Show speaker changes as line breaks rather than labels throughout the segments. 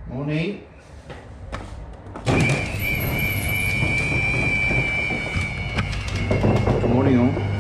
Morning. Good morning all.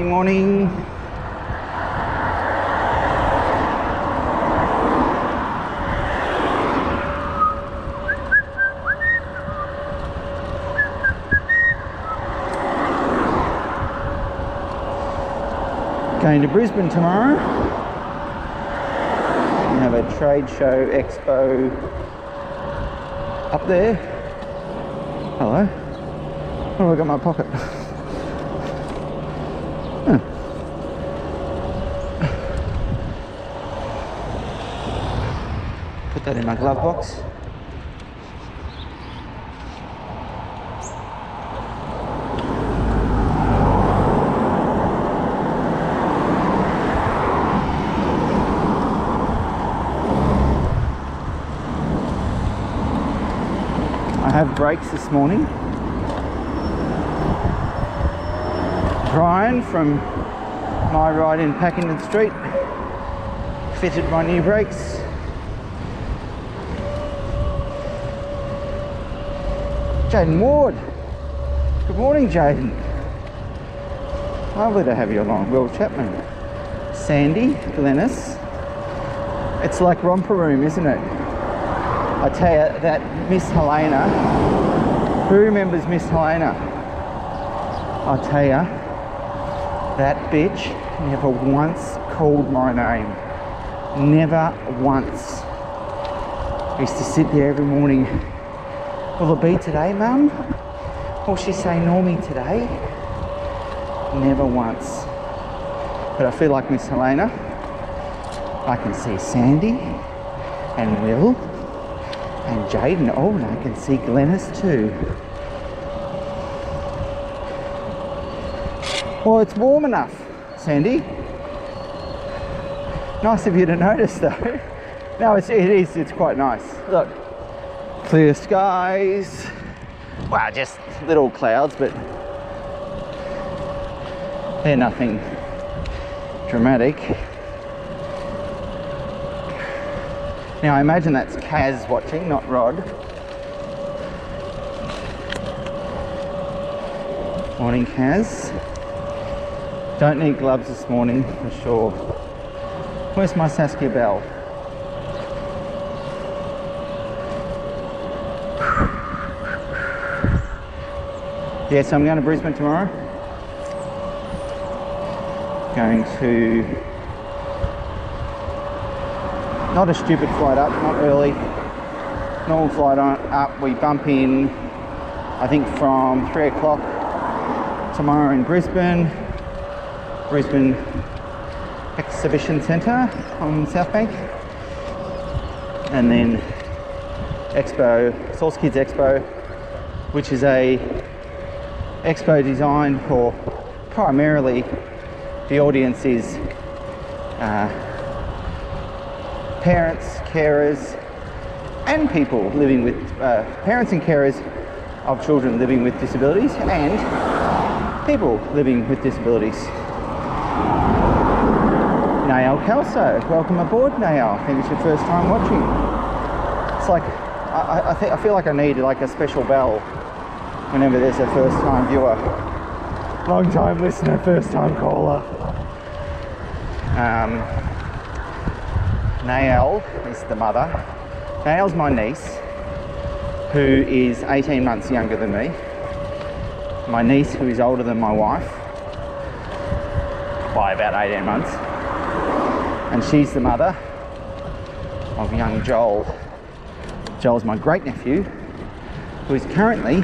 Morning. Going to Brisbane tomorrow. We have a trade show expo up there. Hello. What have I got in my pocket? Put that in my glove box. I have brakes this morning. Brian from my ride in Packington Street fitted my new brakes. Jaden Ward. Good morning, Jaden. Lovely to have you along. Will Chapman. Sandy, Glennis. It's like romper room, isn't it? I tell you, that Miss Helena, who remembers Miss Helena? I tell you, that bitch never once called my name. Never once. I used to sit there every morning. Will it be today, Mum? Will she say Normie today? Never once. But I feel like Miss Helena. I can see Sandy and Will and Jaden. Oh, and I can see Glennis too. Well, it's warm enough, Sandy. Nice of you to notice though. No, it is, it's quite nice. Look. Clear skies, well, just little clouds, but they're nothing dramatic. Now I imagine that's Kaz watching, not Rod. Morning, Kaz. Don't need gloves this morning for sure. Where's my Saskia Bell? Yeah, so I'm going to Brisbane tomorrow. Going to, not a stupid flight up, not early. Normal flight up, we bump in, I think from 3 o'clock tomorrow in Brisbane Exhibition Centre on South Bank. And then Expo, Source Kids Expo, which is a expo designed for primarily the audience is parents, carers, and people living with parents and carers of children living with disabilities and people living with disabilities. Nael Kelso, welcome aboard, Nael. I think it's your first time watching. It's like, I feel like I need like a special bell whenever there's a first time viewer. Long time listener, first time caller. Nael is the mother. Nael's my niece, who is 18 months younger than me. My niece, who is older than my wife by about 18 months. And she's the mother of young Joel. Joel's my great nephew, who is currently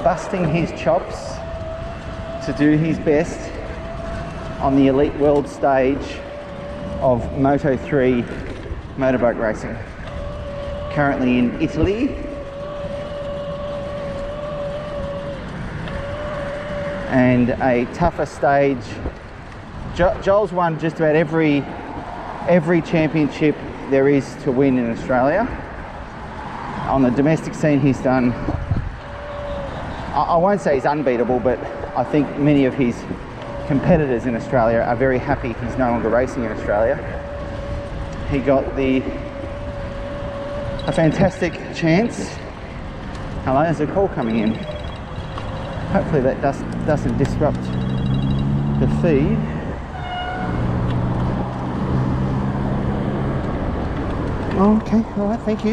busting his chops to do his best on the elite world stage of Moto3 motorbike racing. Currently in Italy. And a tougher stage. Joel's won just about every championship there is to win in Australia. On the domestic scene he's done, I won't say he's unbeatable, but I think many of his competitors in Australia are very happy he's no longer racing in Australia. He got a fantastic chance. Hello, there's a call coming in. Hopefully that doesn't disrupt the feed. Oh, okay, all right, thank you.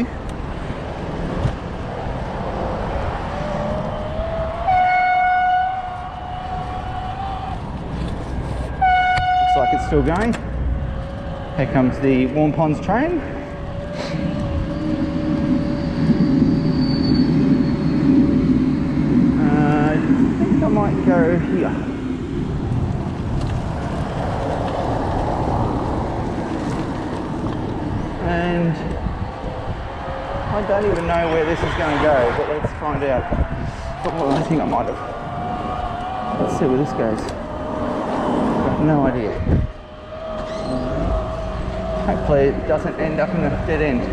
Looks like it's still going. Here comes the Warm Ponds train. I think I might go here. And I don't even know where this is going to go, but let's find out. Oh, I think I might have. Let's see where this goes. I've got no idea. Hopefully it doesn't end up in a dead end.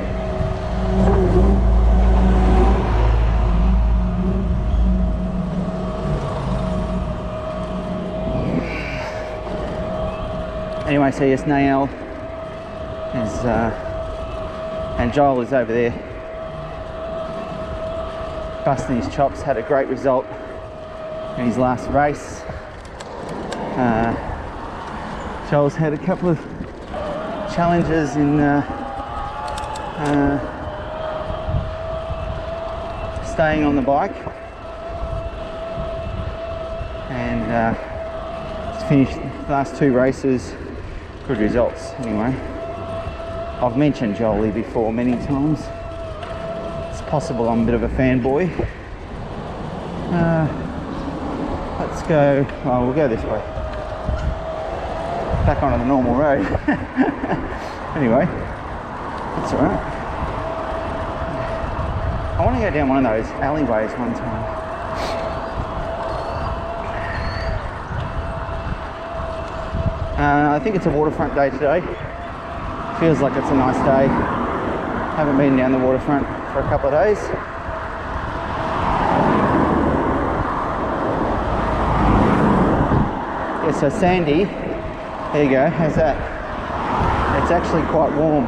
Anyway, so yes, Nael is and Joel is over there busting his chops. Had a great result in his last race. Joel's had a couple of challenges in staying on the bike, and he's finished the last two races. Good results anyway. I've mentioned Jolie before many times. It's possible I'm a bit of a fanboy. Let's go, oh, we'll go this way. Back onto the normal road. Anyway, that's alright. I want to go down one of those alleyways one time. I think it's a waterfront day today. Feels like it's a nice day. Haven't been down the waterfront for a couple of days. Yeah, so Sandy, there you go, how's that? It's actually quite warm.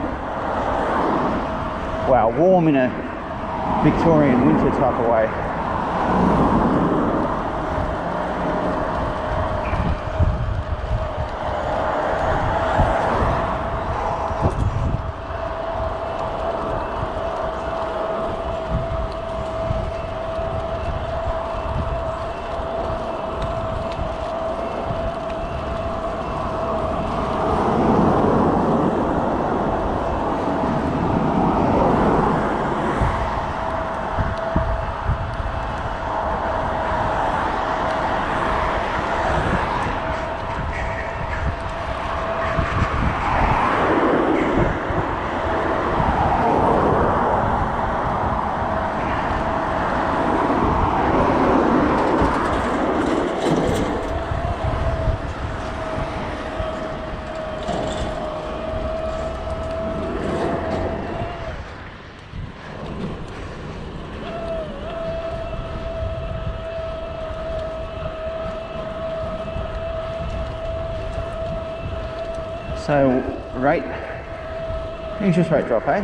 Wow, warm in a Victorian winter type of way. So interest rate drop, eh?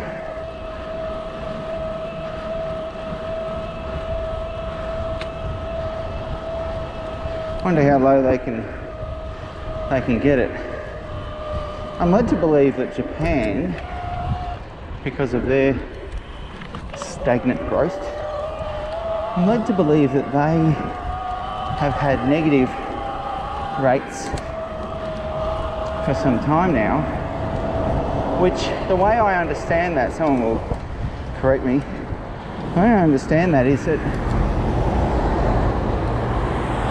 Wonder how low they can get it. I'm led to believe that Japan, because of their stagnant growth, I'm led to believe that they have had negative rates for some time now, which, the way I understand that, someone will correct me, the way I understand that is that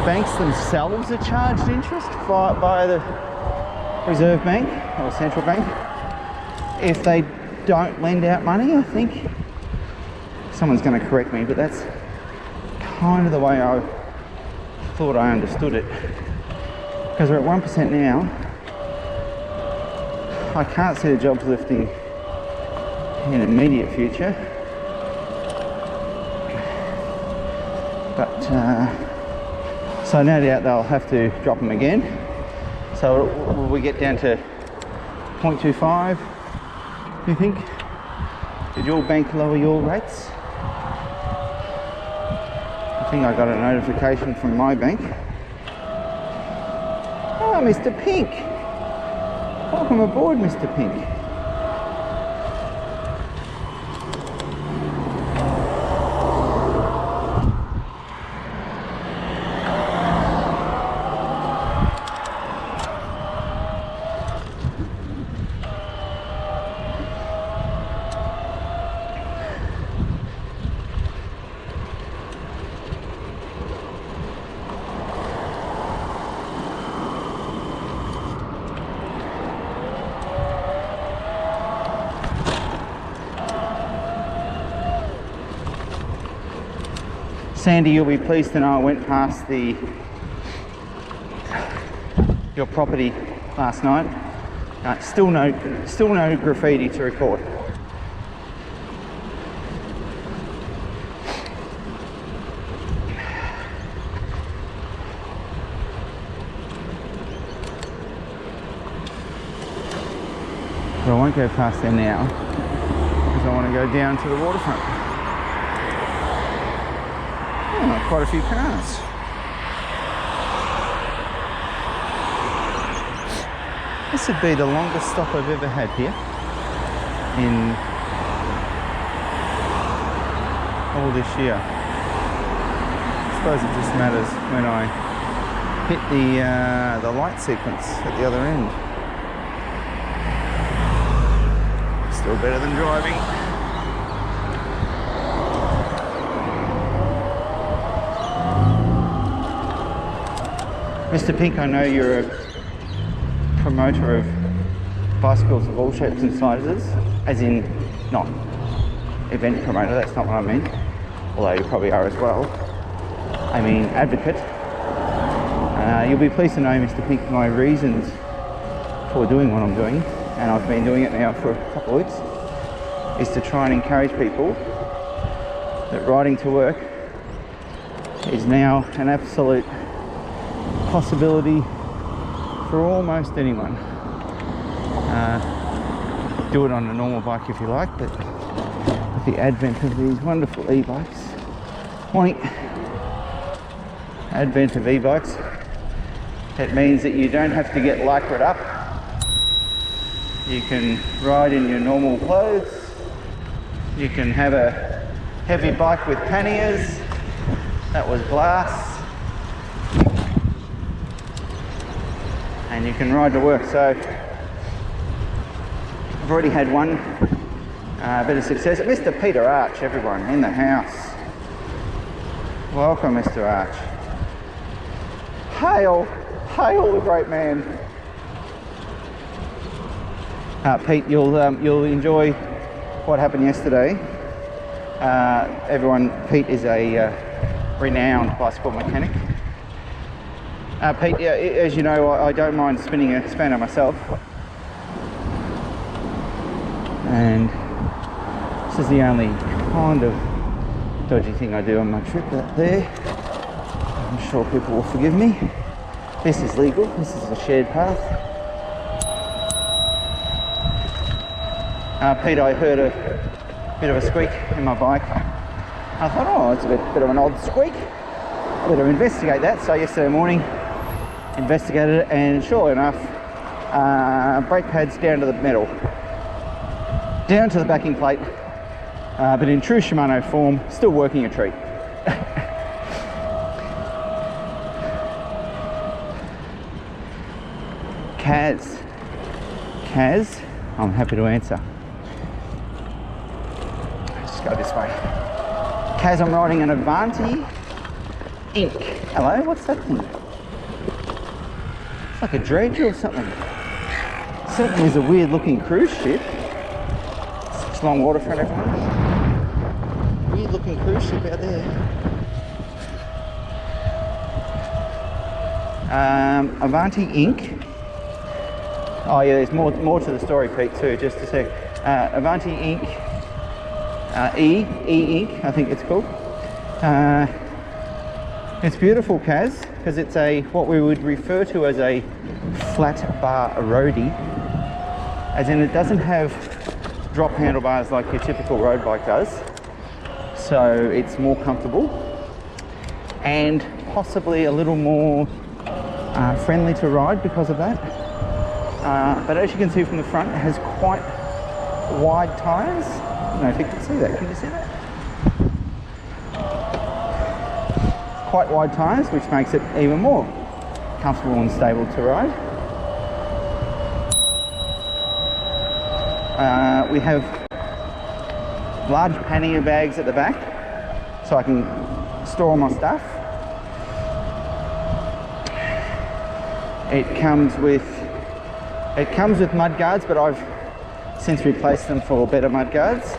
banks themselves are charged interest by the Reserve Bank or Central Bank if they don't lend out money, I think. Someone's going to correct me, but that's kind of the way I thought I understood it. Because we're at 1% now. I can't see the jobs lifting in the immediate future. But, so no doubt they'll have to drop them again. So will we get down to 0.25, do you think? Did your bank lower your rates? I think I got a notification from my bank. Oh, Mr. Pink. Welcome aboard, Mr. Pink. Sandy, you'll be pleased to know I went past your property last night. Still no graffiti to report. But I won't go past there now because I want to go down to the waterfront. Oh, quite a few cars. This would be the longest stop I've ever had here in all this year. I suppose it just matters when I hit the light sequence at the other end. Still better than driving. Mr. Pink, I know you're a promoter of bicycles of all shapes and sizes, as in not event promoter, that's not what I mean, although you probably are as well. I mean advocate. You'll be pleased to know, Mr. Pink, my reasons for doing what I'm doing, and I've been doing it now for a couple of weeks, is to try and encourage people that riding to work is now an absolute possibility for almost anyone. Do it on a normal bike if you like, but with the advent of these wonderful e-bikes, it means that you don't have to get lycraed up. You can ride in your normal clothes. You can have a heavy bike with panniers. That was glass. And you can ride to work. So I've already had one bit of success. Mr. Peter Arch, everyone in the house. Welcome, Mr. Arch. Hail the great man. Pete, you'll enjoy what happened yesterday. Pete is a renowned bicycle mechanic. Pete, as you know, I don't mind spinning a spanner myself. And this is the only kind of dodgy thing I do on my trip out there. I'm sure people will forgive me. This is legal, this is a shared path. Pete, I heard a bit of a squeak in my bike. I thought, oh, it's a bit of an odd squeak. I better investigate that. So yesterday morning, investigated it, and sure enough, brake pads down to the metal, down to the backing plate, but in true Shimano form, still working a treat. Kaz, I'm happy to answer. Let's go this way. Kaz, I'm riding an Avanti Inc. Hello, what's that thing? It's like a dredge or something. Certainly is a weird looking cruise ship. It's Geelong waterfront, everyone. Weird looking cruise ship out there. Avanti Inc. Oh yeah, there's more to the story, Pete, too, just a sec. Avanti Inc. E Inc. I think it's called. It's beautiful, Kaz, because it's what we would refer to as a flat bar roadie, as in it doesn't have drop handlebars like your typical road bike does, so it's more comfortable and possibly a little more friendly to ride because of that. But as you can see from the front, it has quite wide tyres. I don't know if you can see that. Can you see that? Quite wide tyres, which makes it even more comfortable and stable to ride. We have large pannier bags at the back, so I can store all my stuff. It comes with mud guards, but I've since replaced them for better mud guards.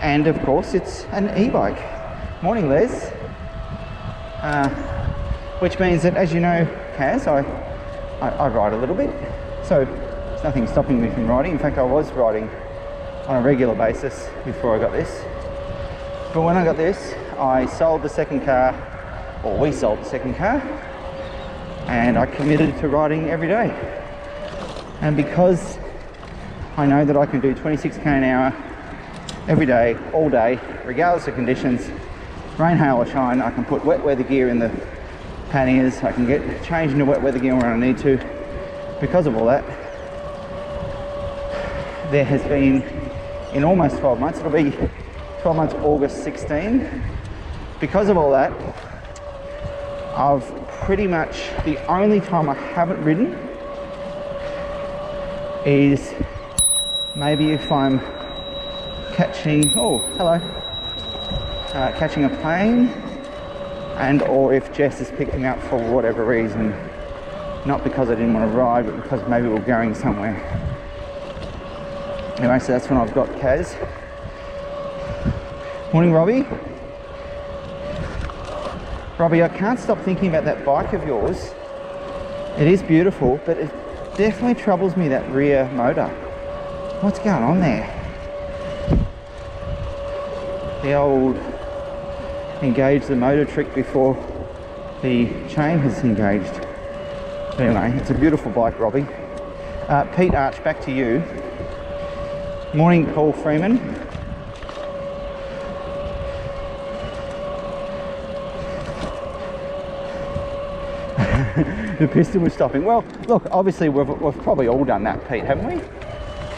And of course, it's an e-bike. Morning, Les. Which means that, as you know, Kaz, I ride a little bit, so there's nothing stopping me from riding. In fact, I was riding on a regular basis before I got this. But when I got this, I sold the second car, or we sold the second car, and I committed to riding every day. And because I know that I can do 26k an hour every day, all day, regardless of conditions, rain, hail or shine, I can put wet weather gear in the panniers, I can get changed into wet weather gear when I need to. Because of all that, there has been, in almost 12 months, it'll be 12 months, August 16, because of all that, I've pretty much, the only time I haven't ridden is maybe if I'm catching, oh, hello, catching a plane, and or if Jess has picked me up for whatever reason, not because I didn't want to ride, but because maybe we're going somewhere. Anyway, so that's when I've got Kaz. Morning, Robbie. Robbie, I can't stop thinking about that bike of yours. It is beautiful, but it definitely troubles me, that rear motor. What's going on there? The old engage the motor trick before the chain has engaged. But anyway, it's a beautiful bike, Robbie. Pete Arch, back to you. Morning, Paul Freeman. The piston was stopping. Well, look, obviously we've probably all done that, Pete, haven't we?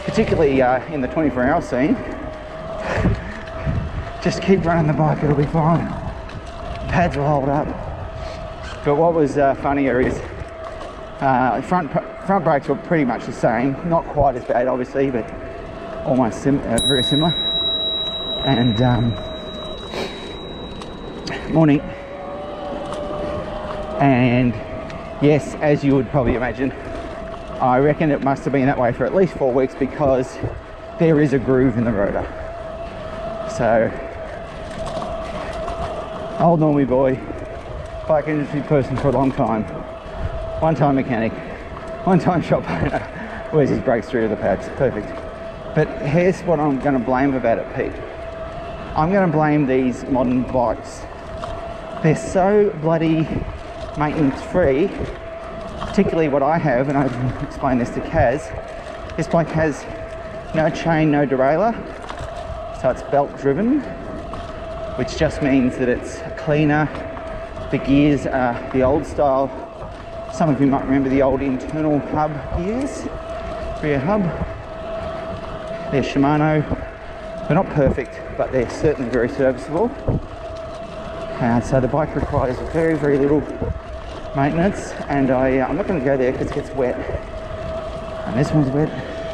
Particularly in the 24-hour scene. Just keep running the bike, it'll be fine. Pads will hold up. But what was funnier is front brakes were pretty much the same. Not quite as bad, obviously, but almost very similar. And morning. And yes, as you would probably imagine, I reckon it must have been that way for at least 4 weeks, because there is a groove in the rotor. So, old Normie boy, bike industry person for a long time, one-time mechanic, one-time shop owner, wears his brakes through to the pads, perfect. But here's what I'm going to blame about it, Pete. I'm going to blame these modern bikes. They're so bloody maintenance free, particularly what I have, and I explained this to Kaz, This bike has no chain, no derailleur, so it's belt driven, which just means that it's cleaner. The gears are the old style. Some of you might remember the old internal hub gears, rear hub. They're Shimano. They're not perfect, but they're certainly very serviceable. So the bike requires very, very little maintenance, and I'm not going to go there because it gets wet. And this one's wet,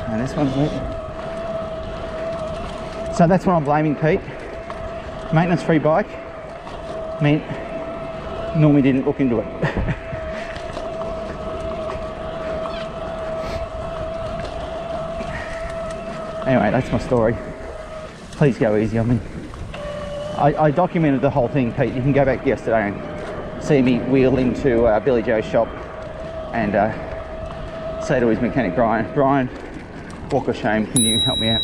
and this one's wet. So that's what I'm blaming Pete. Maintenance-free bike meant Normie didn't look into it. Anyway, that's my story. Please go easy on me. I documented the whole thing, Pete. You can go back yesterday and see me wheel into Billy Joe's shop and say to his mechanic, Brian, walk of shame, can you help me out?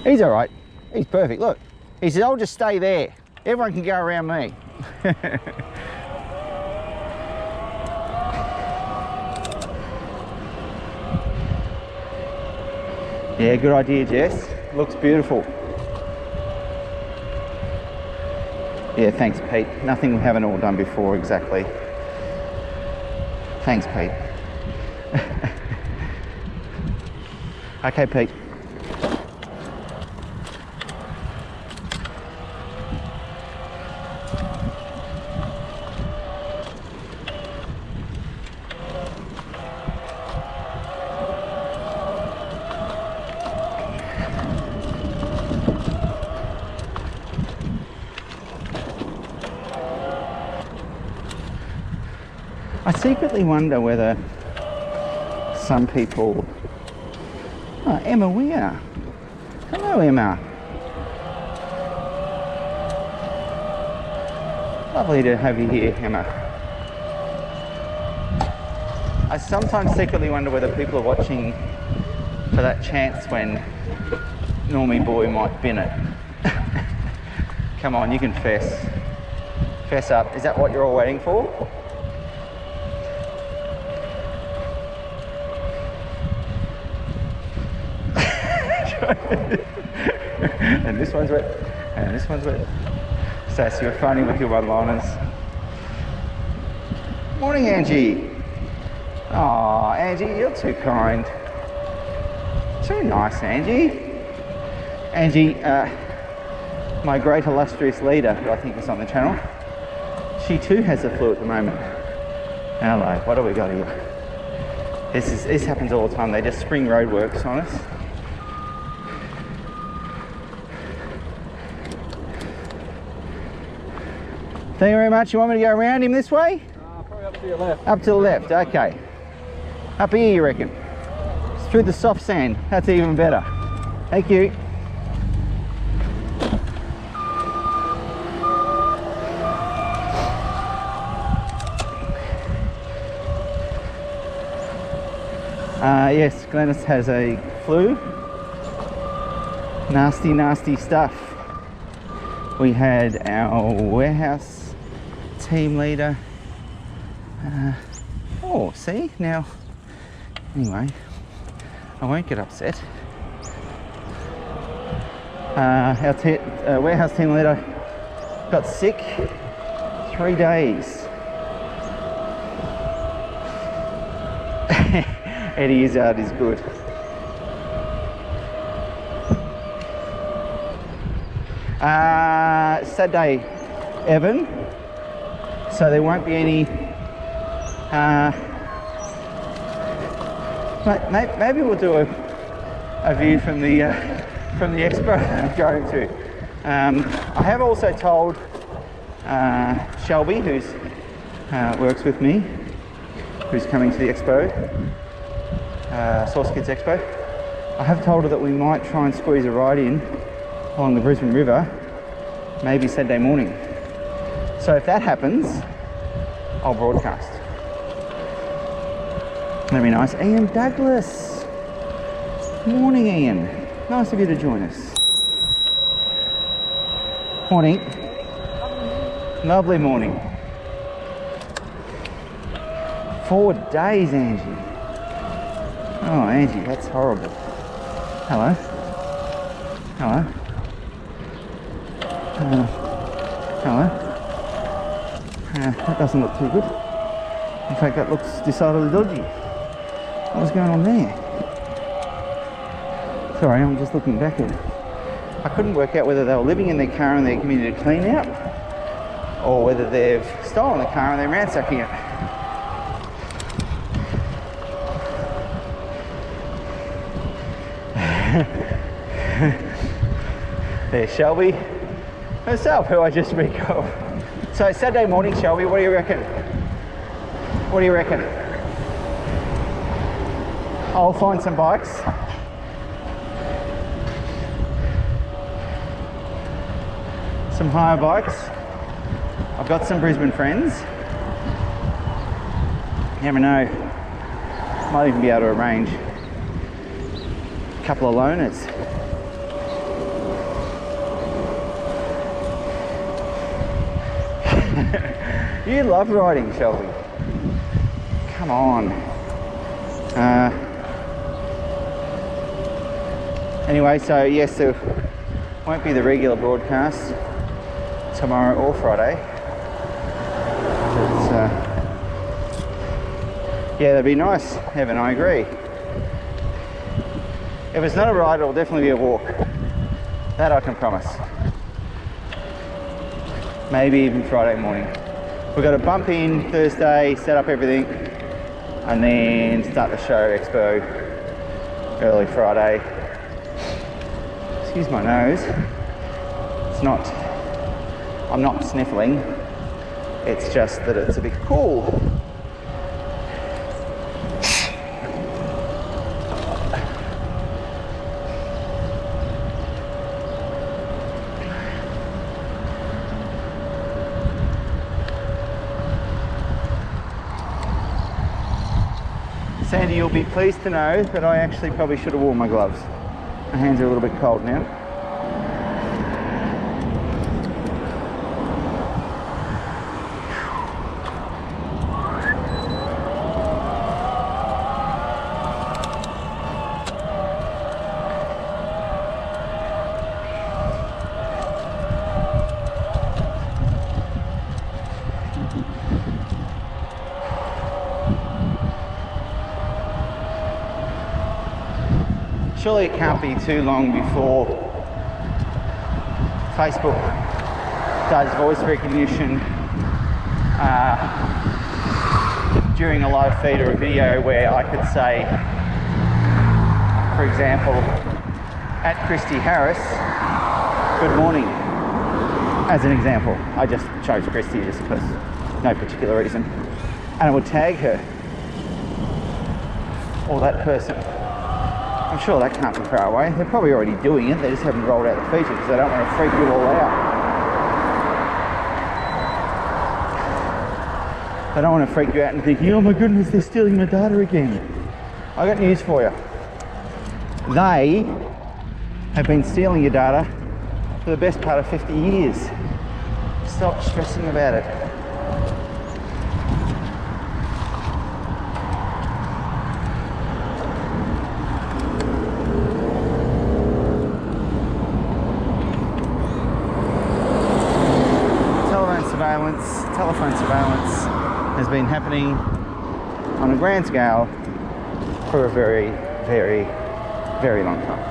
He's all right. He's perfect. Look, he said, I'll just stay there. Everyone can go around me. Yeah, good idea, Jess. Looks beautiful. Yeah, thanks, Pete. Nothing we haven't all done before, exactly. Thanks, Pete. Okay, Pete. I secretly wonder whether some people... Oh, Emma Weir. Hello, Emma. Lovely to have you here, Emma. I sometimes secretly wonder whether people are watching for that chance when Normie boy might bin it. Come on, you can fess. Fess up. Is that what you're all waiting for? And this one's wet, and this one's wet. Sass, you're funny with your one-liners. Morning, Angie. Oh, Angie, you're too kind. Too nice, Angie. Angie, my great illustrious leader, who I think is on the channel, she too has the flu at the moment. Hello, what do we got here? This happens all the time. They just spring roadworks on us. Thank you very much. You want me to go around him this way?
Probably up to your left.
Up to the left, okay. Up here, you reckon? It's through the soft sand. That's even better. Thank you. Yes, Glennis has a flu. Nasty, nasty stuff. We had our warehouse team leader. Oh, see now. Anyway, I won't get upset. Our warehouse team leader got sick 3 days. Eddie Izzard is good. Saturday, Evan, so there won't be any maybe we'll do a view from the expo I'm going to. I have also told Shelby, who's works with me, who's coming to the expo, Source Kids Expo, I have told her that we might try and squeeze a ride in along the Brisbane River, maybe Saturday morning. So if that happens, I'll broadcast. That'd be nice. Ian Douglas. Morning, Ian. Nice of you to join us. Morning. Lovely morning. 4 days, Angie. Oh, Angie, that's horrible. Hello. Hello. Hello. That doesn't look too good. In fact, that looks decidedly dodgy. What was going on there? Sorry, I'm just looking back at it. I couldn't work out whether they were living in their car and they're committing a clean out, or whether they've stolen the car and they're ransacking it. There's Shelby herself, who I just recalled. So Saturday morning, Shelby, what do you reckon? What do you reckon? I'll find some bikes. Some hire bikes. I've got some Brisbane friends. You never know. Might even be able to arrange a couple of loaners. You love riding, Shelby. Come on. Anyway, so yes, there won't be the regular broadcast tomorrow or Friday. But, yeah, that'd be nice, Evan, I agree. If it's not a ride, it'll definitely be a walk. That I can promise. Maybe even Friday morning. We've got to bump in Thursday, set up everything, and then start the show expo early Friday. Excuse my nose. It's not, I'm not sniffling. It's just that it's a bit cool. Sandy, you'll be pleased to know that I actually probably should have worn my gloves. My hands are a little bit cold now. Surely it can't be too long before Facebook does voice recognition during a live feed or a video where I could say, for example, at Christy Harris, good morning, as an example. I just chose Christy just because, no particular reason. And I would tag her, or that person. I'm sure that can't be far away. They're probably already doing it. They just haven't rolled out the feature because they don't want to freak you all out. They don't want to freak you out and thinking, oh my goodness, they're stealing my data again. I got news for you. They have been stealing your data for the best part of 50 years. Stop stressing about it. Telephone surveillance has been happening on a grand scale for a very, very, very long time.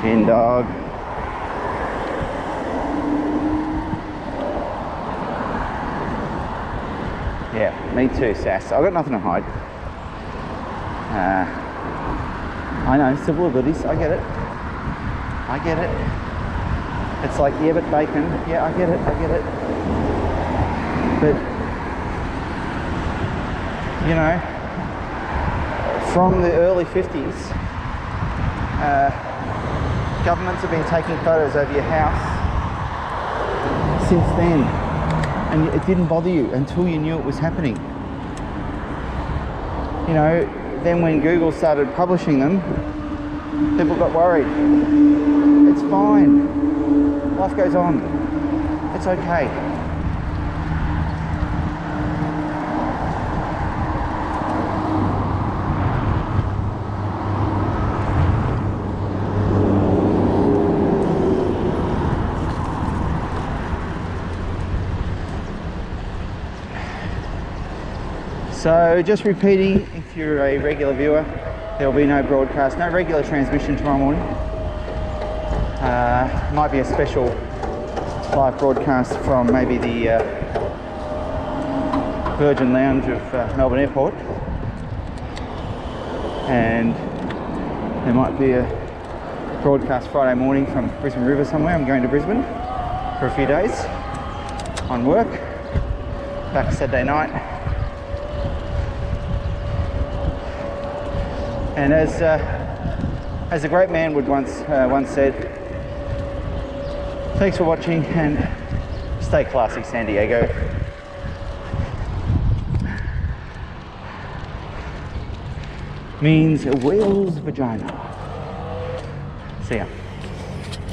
Fin dog. Yeah, me too, Sass. I've got nothing to hide. I know, civil liberties, I get it. I get it. It's like, yeah, but bacon. Yeah, I get it, I get it. But, you know, from the early 50s, governments have been taking photos of your house since then. And it didn't bother you until you knew it was happening. You know, then when Google started publishing them, People got worried. It's fine. Life goes on. It's okay. So just repeating, if you're a regular viewer, there will be no broadcast, no regular transmission tomorrow morning. Might be a special live broadcast from maybe the Virgin Lounge of Melbourne Airport. And there might be a broadcast Friday morning from Brisbane River somewhere. I'm going to Brisbane for a few days on work, back Saturday night. And as a great man would once said, thanks for watching and stay classy, San Diego. Means whale's vagina. See ya.